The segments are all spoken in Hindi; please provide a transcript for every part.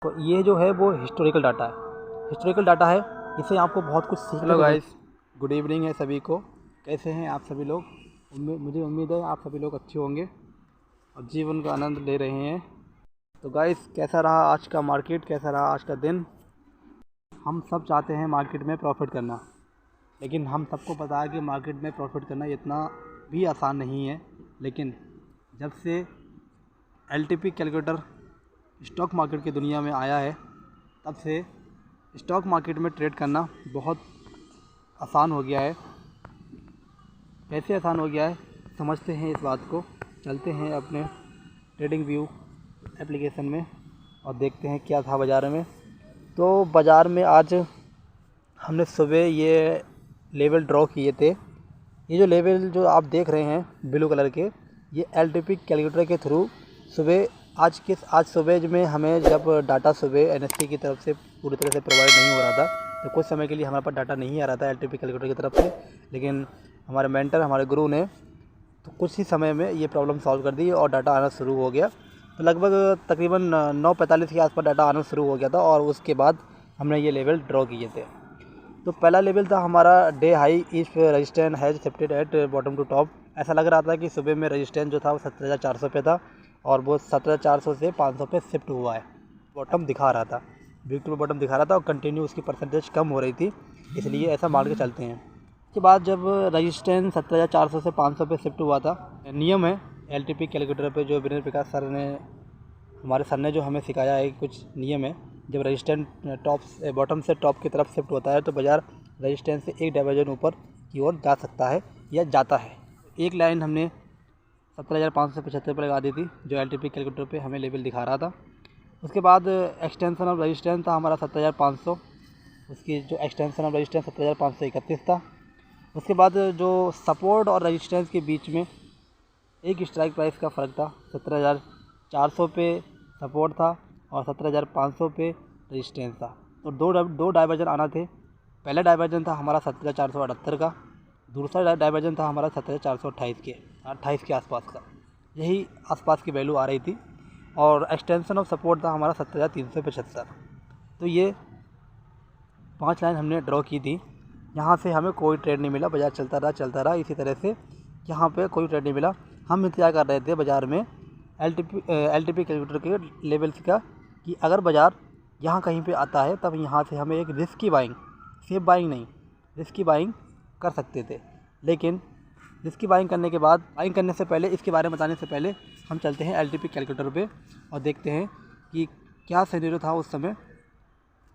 तो ये जो है वो हिस्टोरिकल डाटा है। इससे आपको बहुत कुछ सीखने हेलो को गाइस, गुड इवनिंग है सभी को। कैसे हैं आप सभी लोग? मुझे उम्मीद है आप सभी लोग अच्छे होंगे और जीवन का आनंद ले रहे हैं। तो गाइस, कैसा रहा आज का मार्केट, कैसा रहा आज का दिन? हम सब चाहते हैं मार्केट में प्रॉफिट करना, लेकिन हम सबको पता है कि मार्केट में प्रॉफिट करना इतना भी आसान नहीं है। लेकिन जब से एलटीपी कैलकुलेटर स्टॉक मार्केट की दुनिया में आया है, तब से स्टॉक मार्केट में ट्रेड करना बहुत आसान हो गया है। कैसे आसान हो गया है समझते हैं इस बात को। चलते हैं अपने ट्रेडिंग व्यू एप्लीकेशन में और देखते हैं क्या था बाज़ार में। तो बाज़ार में आज हमने सुबह ये लेवल ड्रॉ किए थे। ये जो लेवल जो आप देख रहे हैं ब्लू कलर के, ये एलटीपी कैलकुलेटर के थ्रू सुबह आज सुबह में हमें जब डाटा सुबह एनएससी की तरफ से पूरी तरह से प्रोवाइड नहीं हो रहा था, तो कुछ समय के लिए हमारे पास डाटा नहीं आ रहा था एलटीपी कैलकुलेटर की तरफ से। लेकिन हमारे मेंटर, हमारे गुरु ने तो कुछ ही समय में ये प्रॉब्लम सॉल्व कर दी और डाटा आना शुरू हो गया। तो लगभग तकरीबन 9:45 के आसपास डाटा आना शुरू हो गया था और उसके बाद हमने ये लेवल ड्रॉ किए थे। तो पहला लेवल था हमारा day high if resistance has shifted at bottom to top. ऐसा लग रहा था कि सुबह में रजिस्टेंस जो था वो 17,400 पे था और वो 17,400 से 500 पे शिफ्ट हुआ है। बॉटम दिखा रहा था, वीक टू बॉटम दिखा रहा था और कंटिन्यू उसकी परसेंटेज कम हो रही थी, इसलिए ऐसा मान के चलते हैं। उसके बाद जब रजिस्टेंस 17,400 से 500 पे शिफ्ट हुआ था, नियम है एलटीपी कैलकुलेटर पे जो वीरेंद्र प्रकाश सर ने, हमारे सर ने जो हमें सिखाया है, कुछ नियम है। जब रजिस्टेंस बॉटम से टॉप की तरफ शिफ्ट होता है तो बाज़ार रजिस्टेंस से एक डाइवर्जन ऊपर की ओर जा सकता है या जाता है। एक लाइन हमने 17,575 पर लगा दी थी जो एलटीपी कैलकुलेटर पे हमें लेवल दिखा रहा था। उसके बाद एक्सटेंशन ऑफ रजिस्टेंस था हमारा 17,500, उसकी जो एक्सटेंशन ऑफ रजिस्टेंस 17,531 था। उसके बाद जो सपोर्ट और रजिस्टेंस के बीच में एक स्ट्राइक प्राइस का फ़र्क था, 17,400 पे सपोर्ट था और 17,500 पे रजिस्टेंस था। तो दो डाइवर्जन आना थे। पहला डाइवर्जन था हमारा 17,478 का, दूसरा डाइवर्जन था हमारा 17,428 के आसपास का। यही आसपास की वैल्यू आ रही थी और एक्सटेंशन ऑफ सपोर्ट था हमारा 17,375। तो ये 5 लाइन हमने ड्रॉ की थी। यहाँ से हमें कोई ट्रेड नहीं मिला, बाज़ार चलता रहा इसी तरह से। यहाँ पे कोई ट्रेड नहीं मिला। हम इंतजार कर रहे थे बाज़ार में एलटीपी कैलकुलेटर के लेवल्स का कि अगर बाज़ार यहाँ कहीं पे आता है तब यहाँ से हमें एक रिस्की बाइंग, सेफ बाइंग नहीं, रिस्की बाइंग कर सकते थे। लेकिन रिस्की बाइंग करने के बाद, बाइंग करने से पहले, इसके बारे में बताने से पहले हम चलते हैं एलटीपी कैलकुलेटर पे और देखते हैं कि क्या सिनेरियो था उस समय,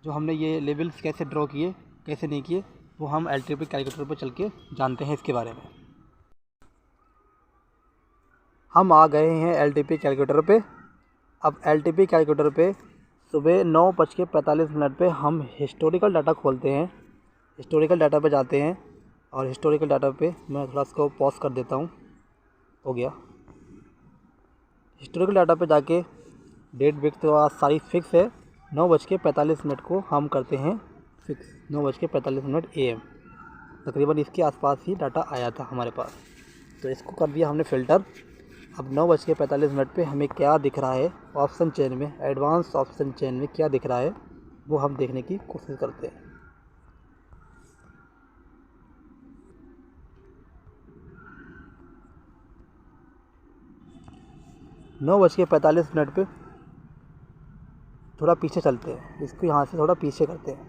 जो हमने ये लेवल्स कैसे ड्रॉ किए, कैसे नहीं किए, वो हम एलटीपी कैलकुलेटर पे चल के जानते हैं इसके बारे में। हम आ गए हैं एलटीपी कैलकुलेटर पे। अब एलटीपी कैलकुलेटर पे सुबह 9:45 पे हम हिस्टोरिकल डाटा खोलते हैं, हिस्टोरिकल डाटा पे जाते हैं और हिस्टोरिकल डाटा पे मैं थोड़ा इसको पॉज कर देता हूँ। हो गया। हिस्टोरिकल डाटा पे जाके डेट वेट तो आज सारी फिक्स है। 9:45 को हम करते हैं फिक्स, 9:45 AM तकरीबन इसके आसपास ही डाटा आया था हमारे पास। तो इसको कर दिया हमने फ़िल्टर। अब 9:45 पे हमें क्या दिख रहा है ऑप्शन चेन में, एडवांस ऑप्शन चेन में क्या दिख रहा है वो हम देखने की कोशिश करते हैं। नौ बज के 45 पे थोड़ा पीछे चलते हैं, इसको यहाँ से थोड़ा पीछे करते हैं।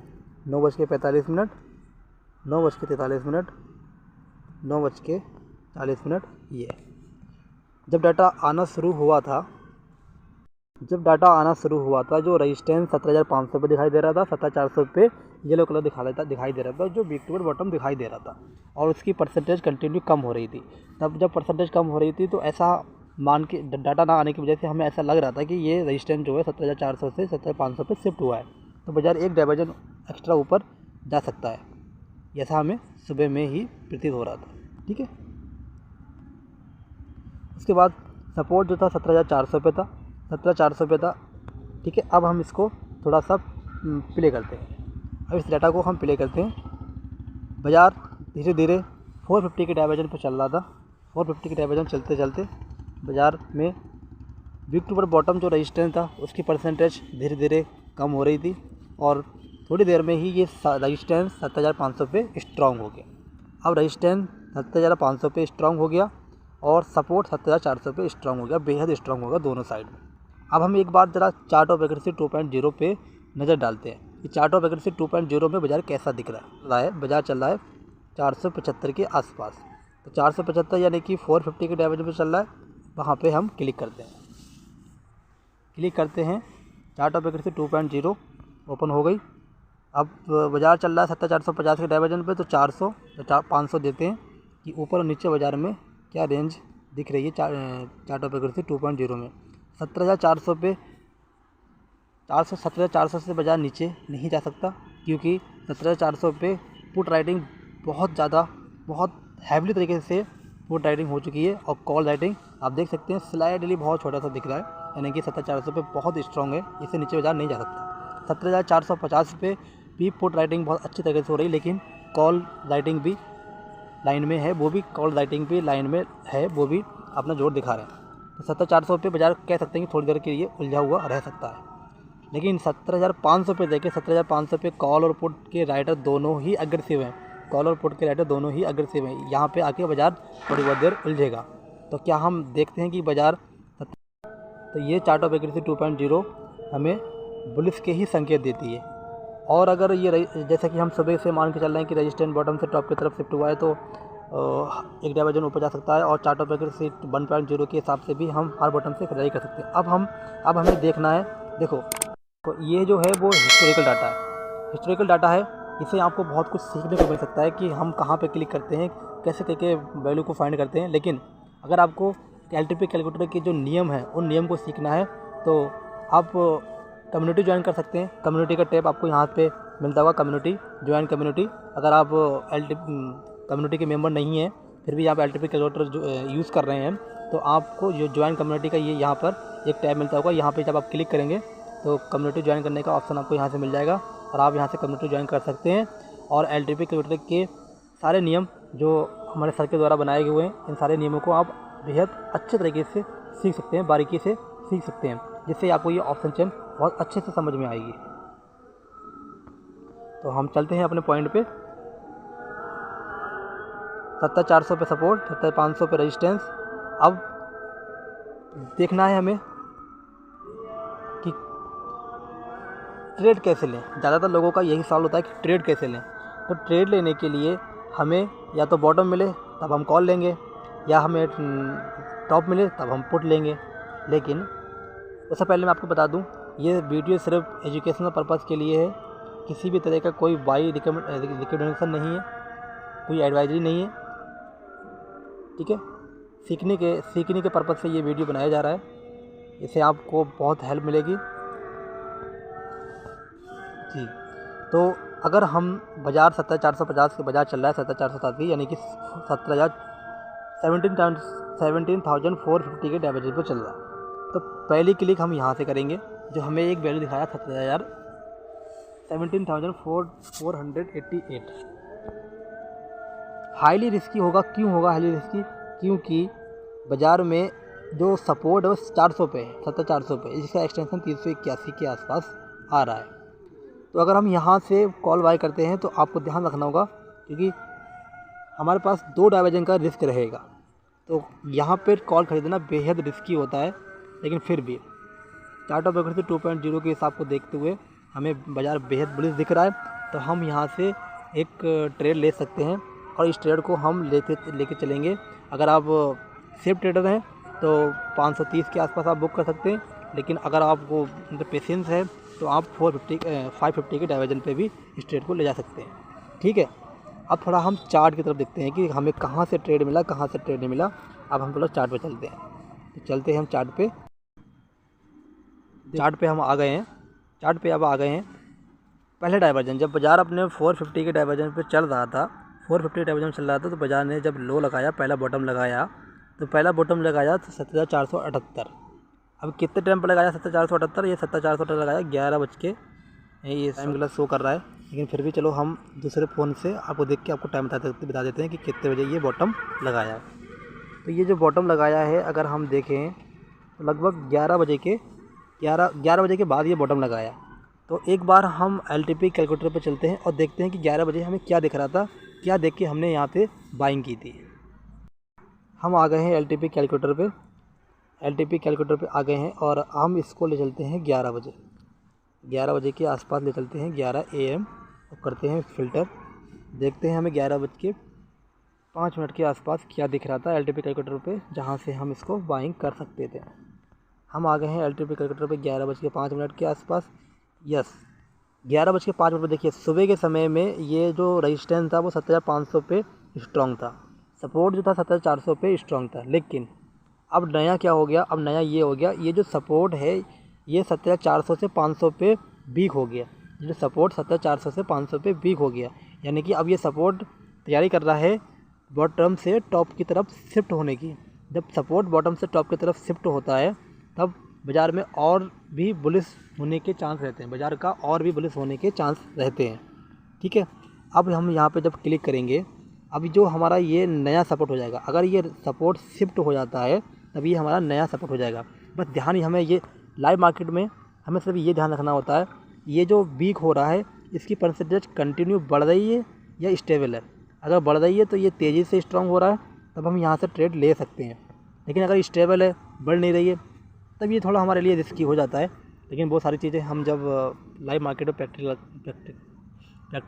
9:45, 9:43, 9:40, ये जब डाटा आना शुरू हुआ था, जो रजिस्टेंस 17,500 पे दिखाई दे रहा था, 17,400 पे येलो कलर दिखाई दे रहा था, जो वीक टू बॉटम दिखाई दे रहा था और उसकी परसेंटेज कंटिन्यू कम हो रही थी। तब जब परसेंटेज कम हो रही थी तो ऐसा मान के डाटा ना आने की वजह से हमें ऐसा लग रहा था कि ये रजिस्टेंस जो है 17,400 से 17,500 पे शिफ्ट हुआ है, तो बाज़ार एक डाइवर्जन एक्स्ट्रा ऊपर जा सकता है। ऐसा हमें सुबह में ही प्रतीत हो रहा था। ठीक है। उसके बाद सपोर्ट जो था 17,400 पे था, 17,400 पे था। ठीक है। अब हम इसको थोड़ा सा प्ले करते हैं। अब इस डाटा को हम प्ले करते हैं। बाज़ार धीरे धीरे 450 के डाइवर्जन पर चल रहा था। 450 के डाइवर्जन चलते चलते बाज़ार में वीक टू बॉटम जो रजिस्टेंस था उसकी परसेंटेज धीरे धीरे कम हो रही थी और थोड़ी देर में ही ये रजिस्टेंस 7500 पे स्ट्रॉन्ग हो गया। अब रजिस्टेंस 7500 पे स्ट्रॉन्ग हो गया और सपोर्ट 7400 पे स्ट्रॉन्ग हो गया, बेहद स्ट्रॉन्ग होगा दोनों साइड में। अब हम एक बार ज़रा चार्ट ऑफ एक्यूरेसी 2.0 पे नज़र डालते हैं कि चार्ट ऑफ एक्यूरेसी 2.0 में बाज़ार कैसा दिख रहा है। बाज़ार चल रहा है 475 के आसपास, तो 475 यानी कि 450 के डायवर्जन पे चल रहा है। वहाँ पे हम क्लिक करते हैं, चार्ट ऑफ एक्यूरेसी 2.0 ओपन हो गई। अब बाज़ार चल रहा है 7450 के डायवर्जन पे, तो 400 500 देते हैं कि ऊपर और नीचे बाज़ार में क्या रेंज दिख रही है चार्ट ऑफ एक्यूरेसी 2.0 में। 17400 पे 17400 से बाज़ार नीचे नहीं जा सकता, क्योंकि 17400 पे पुट राइटिंग बहुत हैवली तरीके से पुट राइटिंग हो चुकी है और कॉल राइटिंग आप देख सकते हैं स्लाइडली बहुत छोटा सा दिख रहा है, यानी कि 17400 पे बहुत स्ट्रॉन्ग है, इससे नीचे बाज़ार नहीं जा सकता। 17450 पे भी पुट राइटिंग बहुत अच्छी तरीके से हो रही, लेकिन कॉल राइटिंग भी लाइन में है, वो भी कॉल राइटिंग भी लाइन में है, वो भी अपना जोर दिखा रहे हैं। तो 17400 पे बाज़ार कह सकते हैं कि थोड़ी देर के लिए उलझा हुआ रह सकता है, लेकिन 17500 पे देखें, 17500 पे कॉल और पुट के राइटर दोनों ही अग्रेसिव हैं, यहाँ पे आके बाज़ार थोड़ी बहुत देर उलझेगा। तो क्या हम देखते हैं कि बाज़ार, तो ये चार्ट ऑफ एक्यूरेसी 2.0 हमें बुलिश के ही संकेत देती है। और अगर ये जैसे कि हम सुबह से मान के चल रहे हैं कि रेजिस्टेंस बॉटम से टॉप की तरफ शिफ्ट हुआ है, तो एक डायवर्जन ऊपर जा सकता है और चार्ट ऑफ एक्यूरेसी 1.0 के हिसाब से भी हम हर बॉटम से खरीदारी कर सकते हैं। अब हमें देखना है, देखो तो ये जो है वो हिस्टोरिकल डाटा है। इससे आपको बहुत कुछ सीखने को मिल सकता है कि हम कहाँ पे क्लिक करते हैं, कैसे करके वैल्यू को फाइंड करते हैं। लेकिन अगर आपको एलटीपी कैलकुलेटर के जो नियम है उन नियम को सीखना है, तो आप कम्युनिटी ज्वाइन कर सकते हैं। कम्युनिटी का टैब आपको यहाँ पे मिलता होगा, कम्युनिटी। अगर आप कम्युनिटी के मेंबर नहीं हैं, फिर भी आप एलटीपी कैलकुलेटर यूज़ कर रहे हैं, तो आपको जो ज्वाइन कम्युनिटी का ये यहाँ पर एक टैब मिलता होगा। यहाँ पे जब आप क्लिक करेंगे तो कम्युनिटी ज्वाइन करने का ऑप्शन आपको यहाँ से मिल जाएगा और आप यहाँ से कम्युनिटी ज्वाइन कर सकते हैं। और एलटीपी कैलकुलेटर के सारे नियम जो हमारे सर के द्वारा बनाए हुए हैं, इन सारे नियमों को आप बेहद अच्छे तरीके से सीख सकते हैं, बारीकी से सीख सकते हैं, जिससे आपको ये ऑप्शन चेन बहुत अच्छे से समझ में आएगी। तो हम चलते हैं अपने पॉइंट पे। 7400 पे सपोर्ट, 7500 पे रेजिस्टेंस। अब देखना है हमें कि ट्रेड कैसे लें। ज़्यादातर लोगों का यही सवाल होता है कि ट्रेड कैसे लें। तो ट्रेड लेने के लिए हमें या तो बॉटम मिले तब हम कॉल लेंगे, या हमें टॉप मिले तब हम पुट लेंगे। लेकिन उससे पहले मैं आपको बता दूं, ये वीडियो सिर्फ एजुकेशनल पर्पज़ के लिए है, किसी भी तरह का कोई बाई रिकमेंडेशन नहीं है, कोई एडवाइजरी नहीं है, ठीक है। सीखने के पर्पज़ से ये वीडियो बनाया जा रहा है, इससे आपको बहुत हेल्प मिलेगी जी। तो अगर हम बाज़ार 17450 के बाज़ार चल रहा है 17480, यानी कि 17,450 के डायवर्जन पर चल रहा है, तो पहली क्लिक हम यहाँ से करेंगे, जो हमें एक वैल्यू दिखाया 17,488। हाईली रिस्की होगा। क्यों होगा हाईली रिस्की? क्योंकि बाज़ार में जो सपोर्ट है वो 400 पे है, 7400 पे, जिसका एक्सटेंशन 381 के आसपास आ रहा है। तो अगर हम यहाँ से कॉल बाय करते हैं तो आपको ध्यान रखना होगा, क्योंकि हमारे पास 2 डायवर्जन का रिस्क रहेगा। तो यहाँ पर कॉल खरीदना बेहद रिस्की होता है, लेकिन फिर भी चार्ट ऑफ एक्यूरेसी 2.0 के हिसाब को देखते हुए हमें बाज़ार बेहद बुलिश दिख रहा है। तो हम यहाँ से एक ट्रेड ले सकते हैं और इस ट्रेड को हम लेके चलेंगे। अगर आप सेफ ट्रेडर हैं तो 530 के आसपास आप बुक कर सकते हैं, लेकिन अगर आपको पेशेंस है तो आप 550 के डायवर्जन पे भी इस ट्रेड को ले जा सकते हैं, ठीक है। अब थोड़ा हम चार्ट की तरफ देखते हैं कि हमें कहाँ से ट्रेड मिला, कहाँ से ट्रेड नहीं मिला। अब हम थोड़ा चार्ट पे चलते हैं, तो चलते हैं हम चार्ट पे हम आ गए हैं। चार्ट पे अब आ गए हैं। पहले डायवर्जन, जब बाज़ार अपने 450 के डायवर्जन पे चल रहा था, 450 डायवर्जन चल रहा था, तो बाज़ार ने जब लो लगाया, पहला बॉटम लगाया, तो 17,478। अब कितने टाइम पर लगाया 17,478? ये 17,478 लगाया 11 बज के, ये टाइम गलत शो कर रहा है, लेकिन फिर भी चलो हम दूसरे फ़ोन से आपको देख के आपको टाइम बता देते हैं कि कितने बजे ये बॉटम लगाया। तो ये जो बॉटम लगाया है, अगर हम देखें तो लगभग 11 बजे के बाद ये बॉटम लगाया। तो एक बार हम LTP कैलकुलेटर पे चलते हैं और देखते हैं कि 11 बजे हमें क्या दिख रहा था, क्या देख के हमने यहाँ पे बाइंग की थी। हम आ गए हैं LTP कैलकुलेटर पे आ गए हैं और हम इसको ले चलते हैं 11 बजे, 11 बजे के आसपास ले चलते हैं, 11 AM, और करते हैं फ़िल्टर। देखते हैं हमें 11:05 के आसपास क्या दिख रहा था LTP कैलकुलेटर पे, जहाँ से हम इसको बाइंग कर सकते थे। हम आ गए हैं LTP कैलकुलेटर पे 11:05 के आसपास। यस, 11:05 पे देखिए सुबह के समय में ये जो रजिस्टेंस था वो 7,500 पे स्ट्रॉन्ग था, सपोर्ट जो था 7,400 पे स्ट्रॉन्ग था। लेकिन अब नया क्या हो गया, अब नया ये हो गया, ये जो सपोर्ट है ये 7,400 से 500 पे वीक हो गया। जो सपोर्ट 7,400 से 500 पे वीक हो गया, यानी कि अब ये सपोर्ट तैयारी कर रहा है बॉटम से टॉप की तरफ शिफ्ट होने की। जब सपोर्ट बॉटम से टॉप की तरफ शिफ्ट होता है तब बाज़ार में और भी बुलिश होने के चांस रहते हैं, बाज़ार का और भी बुलिश होने के चांस रहते हैं। ठीक है, अब हम यहाँ पे जब क्लिक करेंगे, अभी जो हमारा ये नया सपोर्ट हो जाएगा, अगर ये सपोर्ट शिफ्ट हो जाता है तब ये हमारा नया सपोर्ट हो जाएगा। बस ध्यान ही हमें ये लाइव मार्केट में हमें सिर्फ ये ध्यान रखना होता है, ये जो वीक हो रहा है इसकी परसेंटेज कंटिन्यू बढ़ रही है या स्टेबल है। अगर बढ़ रही है तो ये तेज़ी से स्ट्रॉन्ग हो रहा है, तब हम यहाँ से ट्रेड ले सकते हैं। लेकिन अगर स्टेबल है, बढ़ नहीं रही है, तब ये थोड़ा हमारे लिए रिस्की हो जाता है। लेकिन बहुत सारी चीज़ें हम जब लाइव मार्केट में प्रैक्टिस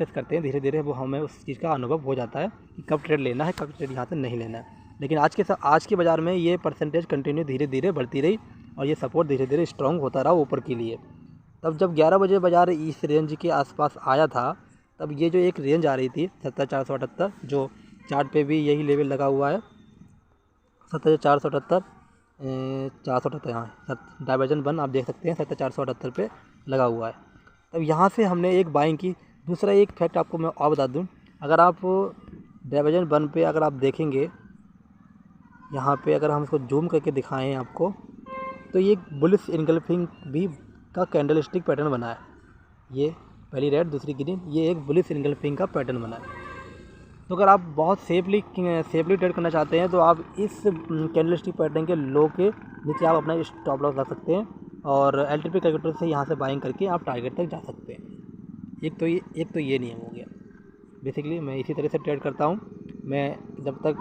करते हैं, धीरे धीरे वो हमें उस चीज़ का अनुभव हो जाता है कि कब ट्रेड लेना है, कब ट्रेड यहाँ से नहीं लेना है। लेकिन आज के बाज़ार में ये परसेंटेज कंटिन्यू धीरे धीरे बढ़ती रही और ये सपोर्ट धीरे धीरे स्ट्रॉन्ग होता रहा ऊपर के लिए। तब जब 11 बजे बाज़ार इस रेंज के आसपास आया था, तब ये जो एक रेंज आ रही थी 7,478, जो चार्ट पे भी यही लेवल लगा हुआ है 7,478, 478, हाँ डाइवर्जन 1 आप देख सकते हैं 7,478 पे लगा हुआ है। तब यहाँ से हमने एक बाइंग की। दूसरा एक फैक्ट आपको मैं और बता दूँ, अगर आप डाइवर्जन 1 पे अगर आप देखेंगे, यहाँ पे अगर हम इसको जूम करके दिखाएं आपको, तो ये बुलिश इनगल्फिंग भी का कैंडलस्टिक पैटर्न बना है। ये पहली रेड दूसरी ग्रीन, ये एक बुलिश इनगल्फिंग का पैटर्न बना है। तो अगर आप बहुत सेफली ट्रेड करना चाहते हैं तो आप इस कैंडलस्टिक पैटर्न के लो के नीचे आप अपना स्टॉप लॉस रख सकते हैं और LTP कैलकुलेटर से यहाँ से बाइंग करके आप टारगेट तक जा सकते हैं। एक तो ये नियम हो गया। बेसिकली मैं इसी तरह से ट्रेड करता हूँ। मैं जब तक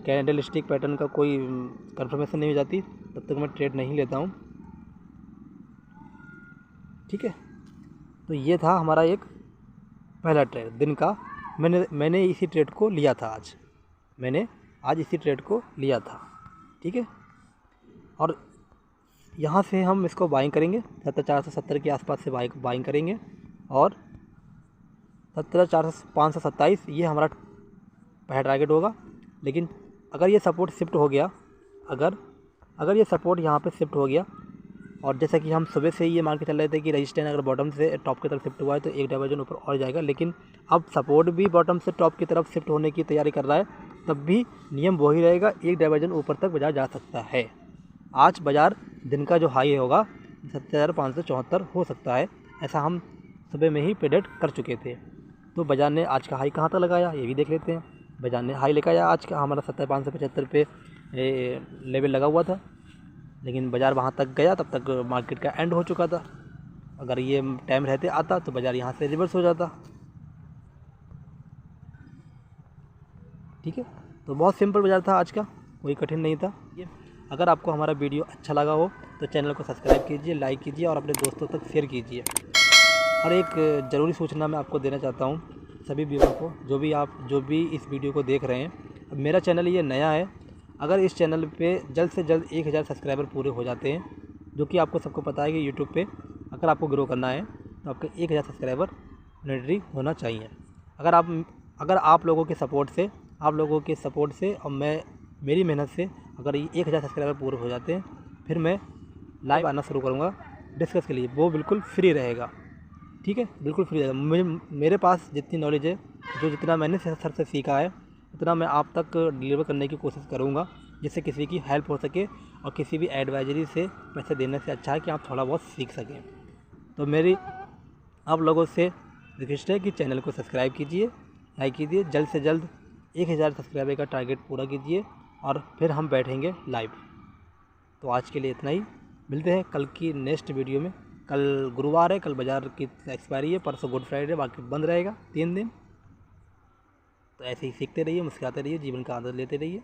कैंडलस्टिक पैटर्न का कोई कंफर्मेशन नहीं हो जाती तब तक मैं ट्रेड नहीं लेता हूँ। ठीक है, तो ये था हमारा एक पहला ट्रेड दिन का। मैंने इसी ट्रेड को लिया था मैंने आज इसी ट्रेड को लिया था। ठीक है, और यहाँ से हम इसको बाइंग करेंगे 7,470 के आसपास से बाइंग करेंगे और 7,527 ये हमारा पहला टारगेट होगा। लेकिन अगर ये सपोर्ट शिफ्ट हो गया, अगर ये सपोर्ट यहाँ पे शिफ्ट हो गया, और जैसा कि हम सुबह से ही ये मान के चल रहे थे कि रजिस्टेंस अगर बॉटम से टॉप की तरफ शिफ्ट हुआ है तो एक डाइवर्जन ऊपर और जाएगा, लेकिन अब सपोर्ट भी बॉटम से टॉप की तरफ शिफ्ट होने की तैयारी कर रहा है, तब भी नियम वही रहेगा, एक डाइवर्जन ऊपर तक बाजार जा सकता है। आज बाजार दिन का जो हाई होगा 7,574 हो सकता है, ऐसा हम सुबह में ही प्रेडिक्ट कर चुके थे। तो बाजार ने आज का हाई कहाँ तक लगाया ये भी देख लेते हैं। बाजार ने हाई लेकर आया आज का हमारा 7,575 पे लेवल लगा हुआ था, लेकिन बाज़ार वहाँ तक गया तब तक मार्केट का एंड हो चुका था। अगर ये टाइम रहते आता तो बाज़ार यहाँ से रिवर्स हो जाता। ठीक है, तो बहुत सिंपल बाज़ार था आज का, कोई कठिन नहीं था ये। अगर आपको हमारा वीडियो अच्छा लगा हो तो चैनल को सब्सक्राइब कीजिए, लाइक कीजिए और अपने दोस्तों तक शेयर कीजिए। और एक ज़रूरी सूचना मैं आपको देना चाहता हूँ सभी व्यूअर को, जो भी इस वीडियो को देख रहे हैं। अब मेरा चैनल ये नया है, अगर इस चैनल पे जल्द से जल्द 1,000 सब्सक्राइबर पूरे हो जाते हैं, जो कि आपको सबको पता है कि यूट्यूब पे अगर आपको ग्रो करना है तो आपके 1,000 सब्सक्राइबर मैंडेटरी होना चाहिए। अगर आप लोगों के सपोर्ट से और मेरी मेहनत से अगर 1,000 सब्सक्राइबर पूरे हो जाते हैं, फिर मैं लाइव आना शुरू करूँगा डिस्कस के लिए, वो बिल्कुल फ्री रहेगा। ठीक है, बिल्कुल फ्री रहेगा। मेरे पास जितनी नॉलेज है, जितना मैंने सर से सीखा है, उतना मैं आप तक डिलीवर करने की कोशिश करूँगा, जिससे किसी की हेल्प हो सके और किसी भी एडवाइजरी से पैसे देने से अच्छा है कि आप थोड़ा बहुत सीख सकें। तो मेरी आप लोगों से रिक्वेस्ट है कि चैनल को सब्सक्राइब कीजिए, लाइक कीजिए, जल्द से जल्द 1,000 सब्सक्राइबर का टारगेट पूरा कीजिए और फिर हम बैठेंगे लाइव। तो आज के लिए इतना ही, मिलते हैं कल की नेक्स्ट वीडियो में। कल गुरुवार है, कल बाज़ार की एक्सपायरी है, परसों गुड फ्राइडे, बाकी बंद रहेगा 3 दिन। तो ऐसे ही सीखते रहिए, मुस्कुराते रहिए, जीवन का आनंद लेते रहिए।